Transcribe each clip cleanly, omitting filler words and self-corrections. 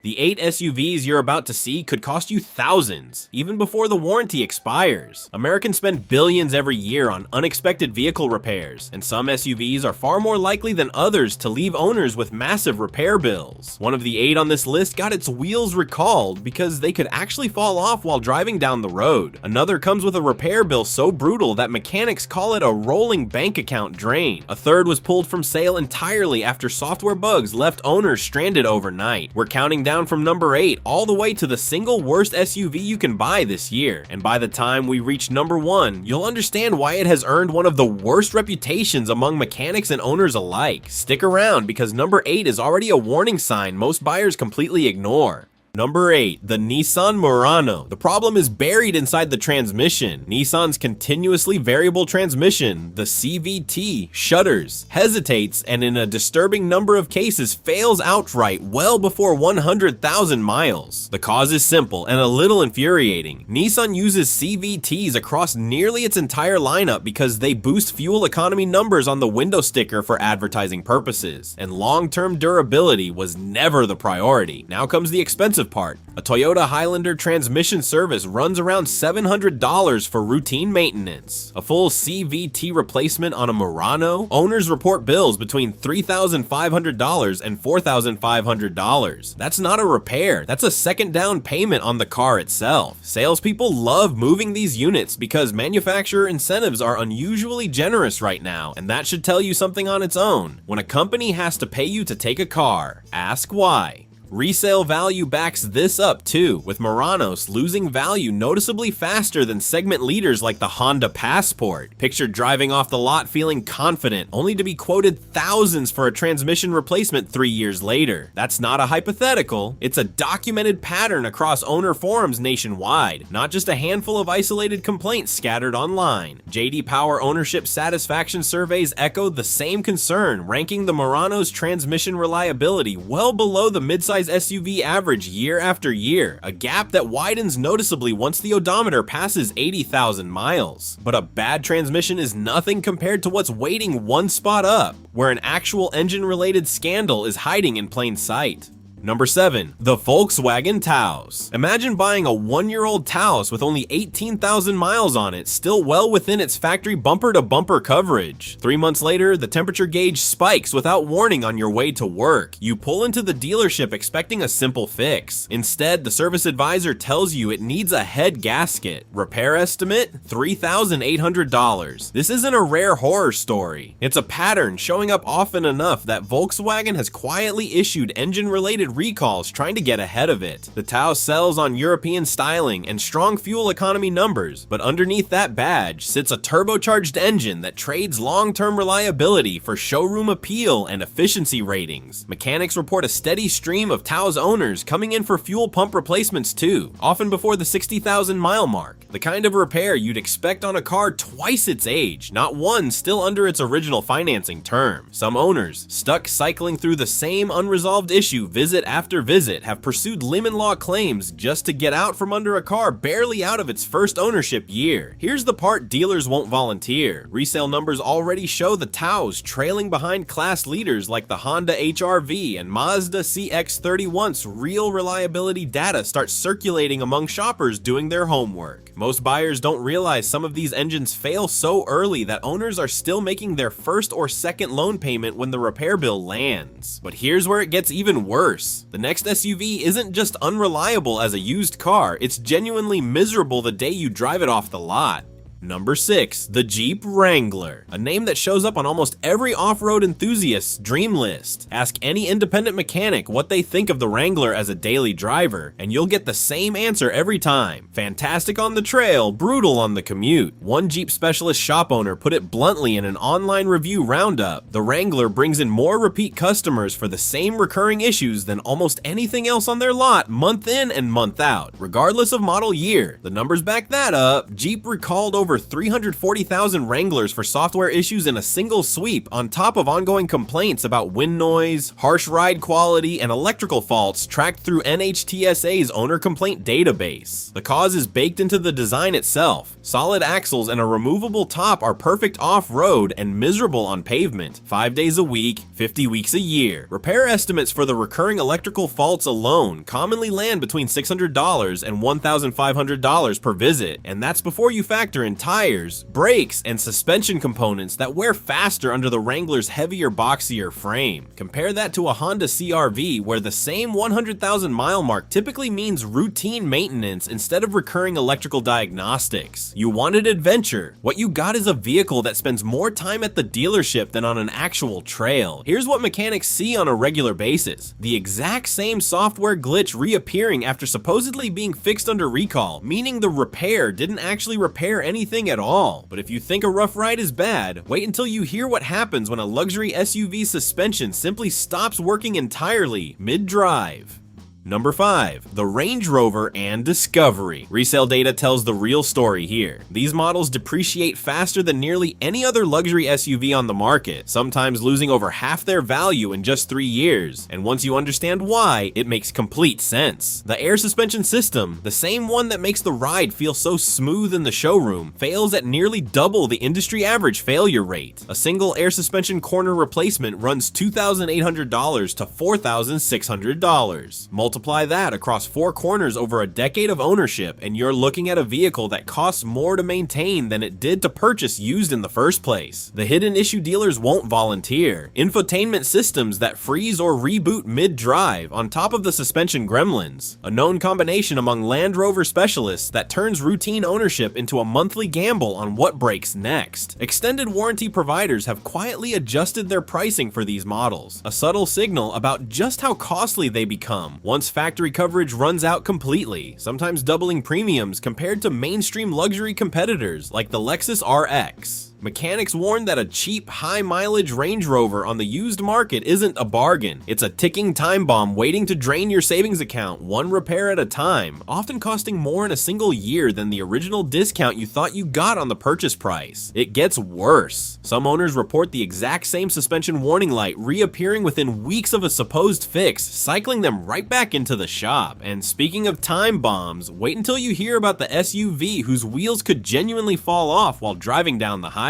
The 8 SUVs you're about to see could cost you thousands, even before the warranty expires. Americans spend billions every year on unexpected vehicle repairs, and some SUVs are far more likely than others to leave owners with massive repair bills. One of the 8 on this list got its wheels recalled because they could actually fall off while driving down the road. Another comes with a repair bill so brutal that mechanics call it a rolling bank account drain. A third was pulled from sale entirely after software bugs left owners stranded overnight. We're counting down from number 8 all the way to the single worst SUV you can buy this year. And by the time we reach number 1, you'll understand why it has earned one of the worst reputations among mechanics and owners alike. Stick around because number 8 is already a warning sign most buyers completely ignore. Number 8, the Nissan Murano. The problem is buried inside the transmission. Nissan's continuously variable transmission, the CVT, shudders, hesitates, and in a disturbing number of cases fails outright well before 100,000 miles. The cause is simple and a little infuriating. Nissan uses CVTs across nearly its entire lineup because they boost fuel economy numbers on the window sticker for advertising purposes, and long-term durability was never the priority. Now comes the expensive part. A Toyota Highlander transmission service runs around $700 for routine maintenance. A full CVT replacement on a Murano? Owners report bills between $3,500 and $4,500. That's not a repair, that's a second down payment on the car itself. Salespeople love moving these units because manufacturer incentives are unusually generous right now, and that should tell you something on its own. When a company has to pay you to take a car, ask why. Resale value backs this up too, with Muranos losing value noticeably faster than segment leaders like the Honda Passport. Picture driving off the lot feeling confident, only to be quoted thousands for a transmission replacement 3 years later. That's not a hypothetical, it's a documented pattern across owner forums nationwide, not just a handful of isolated complaints scattered online. JD Power ownership satisfaction surveys echoed the same concern, ranking the Murano's transmission reliability well below the midsize SUV average year after year, a gap that widens noticeably once the odometer passes 80,000 miles. But a bad transmission is nothing compared to what's waiting one spot up, where an actual engine-related scandal is hiding in plain sight. Number 7, the Volkswagen Taos. Imagine buying a 1-year-old Taos with only 18,000 miles on it, still well within its factory bumper-to-bumper coverage. 3 months later, the temperature gauge spikes without warning on your way to work. You pull into the dealership expecting a simple fix. Instead, the service advisor tells you it needs a head gasket. Repair estimate? $3,800. This isn't a rare horror story. It's a pattern showing up often enough that Volkswagen has quietly issued engine-related recalls trying to get ahead of it. The Taos sells on European styling and strong fuel economy numbers, but underneath that badge sits a turbocharged engine that trades long-term reliability for showroom appeal and efficiency ratings. Mechanics report a steady stream of Taos owners coming in for fuel pump replacements too, often before the 60,000 mile mark. The kind of repair you'd expect on a car twice its age, not one still under its original financing term. Some owners, stuck cycling through the same unresolved issue visit after visit, have pursued lemon law claims just to get out from under a car barely out of its first ownership year. Here's the part dealers won't volunteer. Resale numbers already show the Taos trailing behind class leaders like the Honda HR-V and Mazda CX-30 once real reliability data starts circulating among shoppers doing their homework. Most buyers don't realize some of these engines fail so early that owners are still making their first or second loan payment when the repair bill lands. But here's where it gets even worse. The next SUV isn't just unreliable as a used car, it's genuinely miserable the day you drive it off the lot. Number 6, the Jeep Wrangler, a name that shows up on almost every off-road enthusiast's dream list. Ask any independent mechanic what they think of the Wrangler as a daily driver, and you'll get the same answer every time. Fantastic on the trail, brutal on the commute. One Jeep specialist shop owner put it bluntly in an online review roundup: the Wrangler brings in more repeat customers for the same recurring issues than almost anything else on their lot month in and month out, regardless of model year. The numbers back that up. Jeep recalled over over 340,000 Wranglers for software issues in a single sweep, on top of ongoing complaints about wind noise, harsh ride quality, and electrical faults tracked through NHTSA's owner complaint database. The cause is baked into the design itself. Solid axles and a removable top are perfect off-road and miserable on pavement. 5 days a week, 50 weeks a year. Repair estimates for the recurring electrical faults alone commonly land between $600 and $1,500 per visit, and that's before you factor in tires, brakes, and suspension components that wear faster under the Wrangler's heavier, boxier frame. Compare that to a Honda CR-V, where the same 100,000 mile mark typically means routine maintenance instead of recurring electrical diagnostics. You wanted adventure. What you got is a vehicle that spends more time at the dealership than on an actual trail. Here's what mechanics see on a regular basis: the exact same software glitch reappearing after supposedly being fixed under recall, meaning the repair didn't actually repair anything at all. But if you think a rough ride is bad, wait until you hear what happens when a luxury SUV suspension simply stops working entirely mid-drive. Number 5. The Range Rover and Discovery. Resale data tells the real story here. These models depreciate faster than nearly any other luxury SUV on the market, sometimes losing over half their value in just 3 years. And once you understand why, it makes complete sense. The air suspension system, the same one that makes the ride feel so smooth in the showroom, fails at nearly double the industry average failure rate. A single air suspension corner replacement runs $2,800 to $4,600. Multiply that across 4 corners over a decade of ownership, and you're looking at a vehicle that costs more to maintain than it did to purchase used in the first place. The hidden issue dealers won't volunteer. Infotainment systems that freeze or reboot mid-drive on top of the suspension gremlins. A known combination among Land Rover specialists that turns routine ownership into a monthly gamble on what breaks next. Extended warranty providers have quietly adjusted their pricing for these models, a subtle signal about just how costly they become once factory coverage runs out completely, sometimes doubling premiums compared to mainstream luxury competitors like the Lexus RX. Mechanics warn that a cheap, high-mileage Range Rover on the used market isn't a bargain. It's a ticking time bomb waiting to drain your savings account one repair at a time, often costing more in a single year than the original discount you thought you got on the purchase price. It gets worse. Some owners report the exact same suspension warning light reappearing within weeks of a supposed fix, cycling them right back into the shop. And speaking of time bombs, wait until you hear about the SUV whose wheels could genuinely fall off while driving down the highway.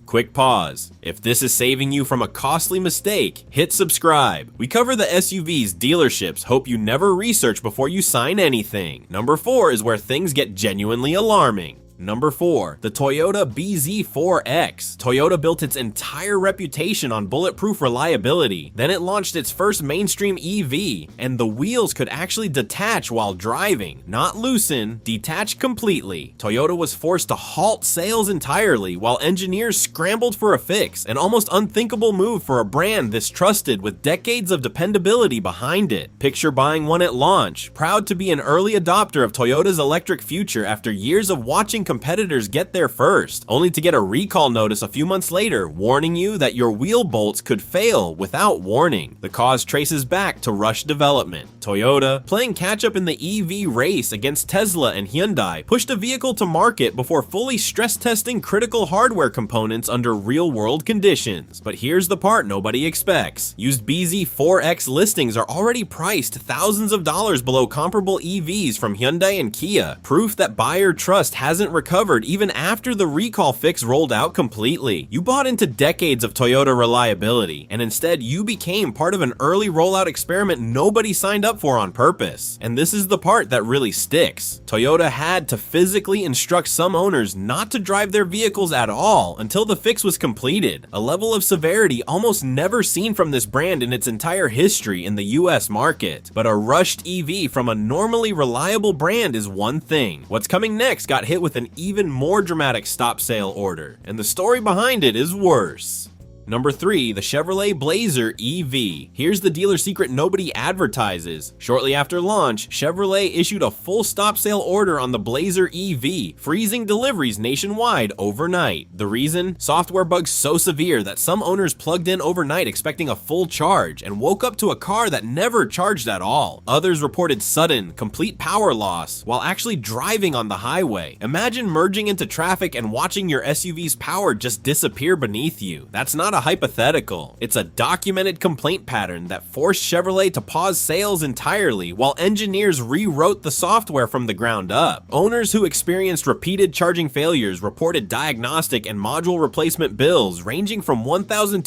Quick pause. If this is saving you from a costly mistake, hit subscribe. We cover the SUVs dealerships hope you never research before you sign anything. Number 4 is where things get genuinely alarming. Number 4. The Toyota bZ4X. Toyota built its entire reputation on bulletproof reliability. Then it launched its first mainstream EV, and the wheels could actually detach while driving. Not loosen, detach completely. Toyota was forced to halt sales entirely while engineers scrambled for a fix, an almost unthinkable move for a brand this trusted with decades of dependability behind it. Picture buying one at launch, proud to be an early adopter of Toyota's electric future after years of watching competitors get there first, only to get a recall notice a few months later warning you that your wheel bolts could fail without warning. The cause traces back to rushed development. Toyota, playing catch-up in the EV race against Tesla and Hyundai, pushed a vehicle to market before fully stress testing critical hardware components under real-world conditions. But here's the part nobody expects. Used bZ4X listings are already priced thousands of dollars below comparable EVs from Hyundai and Kia, proof that buyer trust hasn't recovered even after the recall fix rolled out completely. You bought into decades of Toyota reliability, and instead you became part of an early rollout experiment nobody signed up for on purpose. And this is the part that really sticks. Toyota had to physically instruct some owners not to drive their vehicles at all until the fix was completed, a level of severity almost never seen from this brand in its entire history in the US market. But a rushed EV from a normally reliable brand is one thing. What's coming next got hit with an even more dramatic stop sale order, and the story behind it is worse. Number 3, the Chevrolet Blazer EV. Here's the dealer secret nobody advertises. Shortly after launch, Chevrolet issued a full stop sale order on the Blazer EV, freezing deliveries nationwide overnight. The reason? Software bugs so severe that some owners plugged in overnight expecting a full charge and woke up to a car that never charged at all. Others reported sudden, complete power loss while actually driving on the highway. Imagine merging into traffic and watching your SUV's power just disappear beneath you. That's not a hypothetical. It's a documented complaint pattern that forced Chevrolet to pause sales entirely while engineers rewrote the software from the ground up. Owners who experienced repeated charging failures reported diagnostic and module replacement bills ranging from $1,200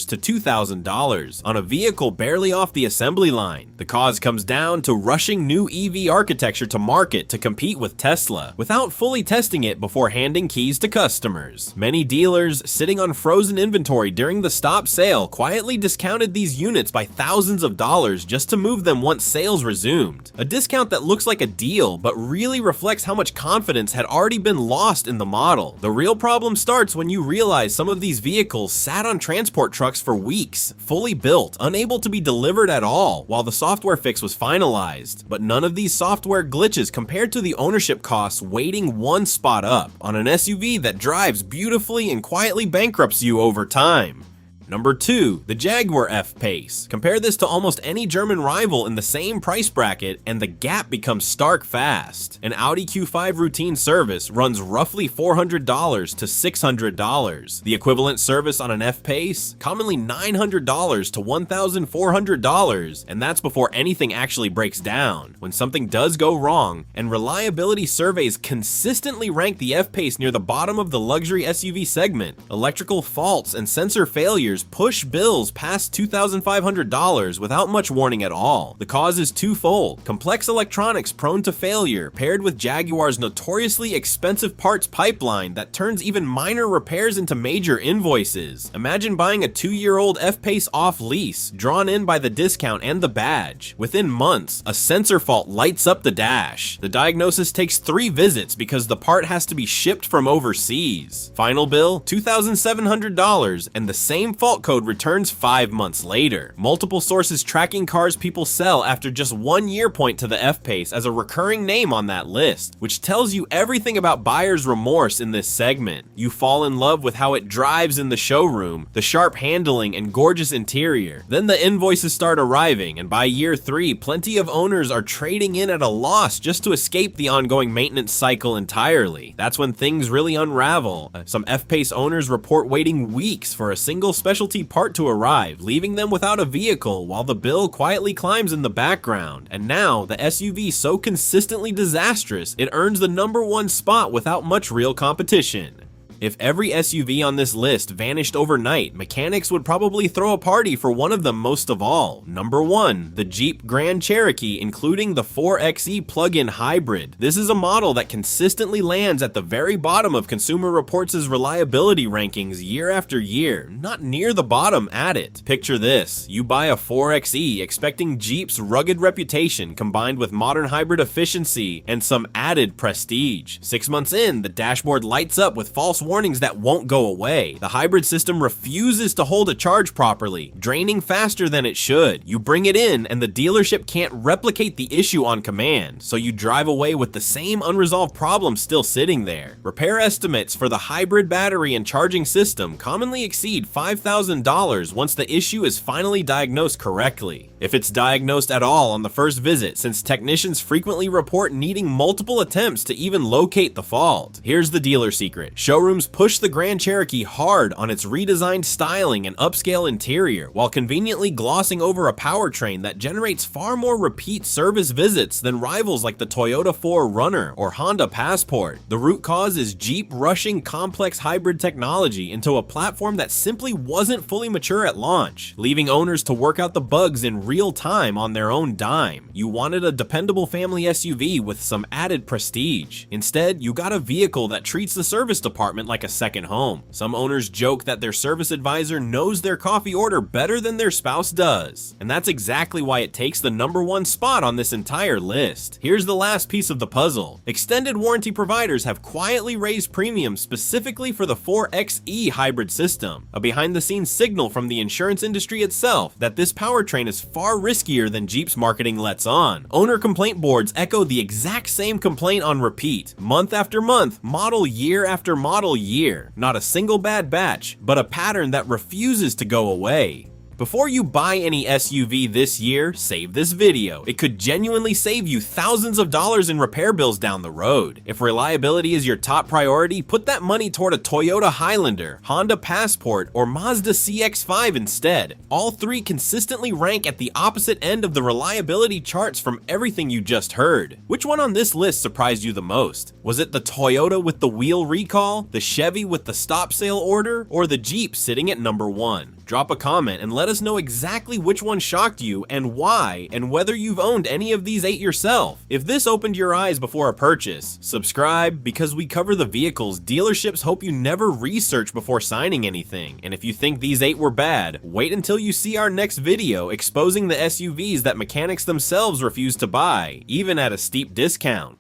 to $2,000 on a vehicle barely off the assembly line. The cause comes down to rushing new EV architecture to market to compete with Tesla without fully testing it before handing keys to customers. Many dealers sitting on frozen inventory during the stop sale quietly discounted these units by thousands of dollars just to move them once sales resumed. A discount that looks like a deal but really reflects how much confidence had already been lost in the model. The real problem starts when you realize some of these vehicles sat on transport trucks for weeks, fully built, unable to be delivered at all, while the software fix was finalized. But none of these software glitches compared to the ownership costs waiting one spot up on an SUV that drives beautifully and quietly bankrupts you over time. Number 2, the Jaguar F-Pace. Compare this to almost any German rival in the same price bracket and the gap becomes stark fast. An Audi Q5 routine service runs roughly $400 to $600. The equivalent service on an F-Pace? Commonly $900 to $1,400, and that's before anything actually breaks down. When something does go wrong, and reliability surveys consistently rank the F-Pace near the bottom of the luxury SUV segment, electrical faults and sensor failures push bills past $2,500 without much warning at all. The cause is twofold: complex electronics prone to failure, paired with Jaguar's notoriously expensive parts pipeline that turns even minor repairs into major invoices. Imagine buying a 2-year-old F-Pace off lease, drawn in by the discount and the badge. Within months, a sensor fault lights up the dash. The diagnosis takes 3 visits because the part has to be shipped from overseas. Final bill, $2,700, and the same fault code returns 5 months later. Multiple sources tracking cars people sell after just 1 year point to the F-Pace as a recurring name on that list, which tells you everything about buyer's remorse in this segment. You fall in love with how it drives in the showroom, the sharp handling and gorgeous interior. Then the invoices start arriving, and by year 3, plenty of owners are trading in at a loss just to escape the ongoing maintenance cycle entirely. That's when things really unravel. Some F-Pace owners report waiting weeks for a single specialty part to arrive, leaving them without a vehicle while the bill quietly climbs in the background. And now, the SUV so consistently disastrous, it earns the #1 spot without much real competition. If every SUV on this list vanished overnight, mechanics would probably throw a party for one of them most of all. Number 1, the Jeep Grand Cherokee, including the 4xe plug-in hybrid. This is a model that consistently lands at the very bottom of Consumer Reports' reliability rankings year after year, not near the bottom at it. Picture this: you buy a 4xe expecting Jeep's rugged reputation combined with modern hybrid efficiency and some added prestige. 6 months in, the dashboard lights up with false warnings that won't go away. The hybrid system refuses to hold a charge properly, draining faster than it should. You bring it in and the dealership can't replicate the issue on command, so you drive away with the same unresolved problem still sitting there. Repair estimates for the hybrid battery and charging system commonly exceed $5,000 once the issue is finally diagnosed correctly. If it's diagnosed at all on the first visit, since technicians frequently report needing multiple attempts to even locate the fault. Here's the dealer secret: showrooms push the Grand Cherokee hard on its redesigned styling and upscale interior, while conveniently glossing over a powertrain that generates far more repeat service visits than rivals like the Toyota 4Runner or Honda Passport. The root cause is Jeep rushing complex hybrid technology into a platform that simply wasn't fully mature at launch, leaving owners to work out the bugs in real time on their own dime. You wanted a dependable family SUV with some added prestige. Instead, you got a vehicle that treats the service department apartment like a second home. Some owners joke that their service advisor knows their coffee order better than their spouse does. And that's exactly why it takes the #1 spot on this entire list. Here's the last piece of the puzzle. Extended warranty providers have quietly raised premiums specifically for the 4xe hybrid system, a behind-the-scenes signal from the insurance industry itself that this powertrain is far riskier than Jeep's marketing lets on. Owner complaint boards echo the exact same complaint on repeat, month after month, model year after model year. Not a single bad batch, but a pattern that refuses to go away. Before you buy any SUV this year, save this video. It could genuinely save you thousands of dollars in repair bills down the road. If reliability is your top priority, put that money toward a Toyota Highlander, Honda Passport, or Mazda CX-5 instead. All three consistently rank at the opposite end of the reliability charts from everything you just heard. Which one on this list surprised you the most? Was it the Toyota with the wheel recall, the Chevy with the stop sale order, or the Jeep sitting at #1? Drop a comment and let us know exactly which one shocked you and why, and whether you've owned any of these 8 yourself. If this opened your eyes before a purchase, subscribe, because we cover the vehicles dealerships hope you never research before signing anything. And if you think these 8 were bad, wait until you see our next video exposing the SUVs that mechanics themselves refuse to buy, even at a steep discount.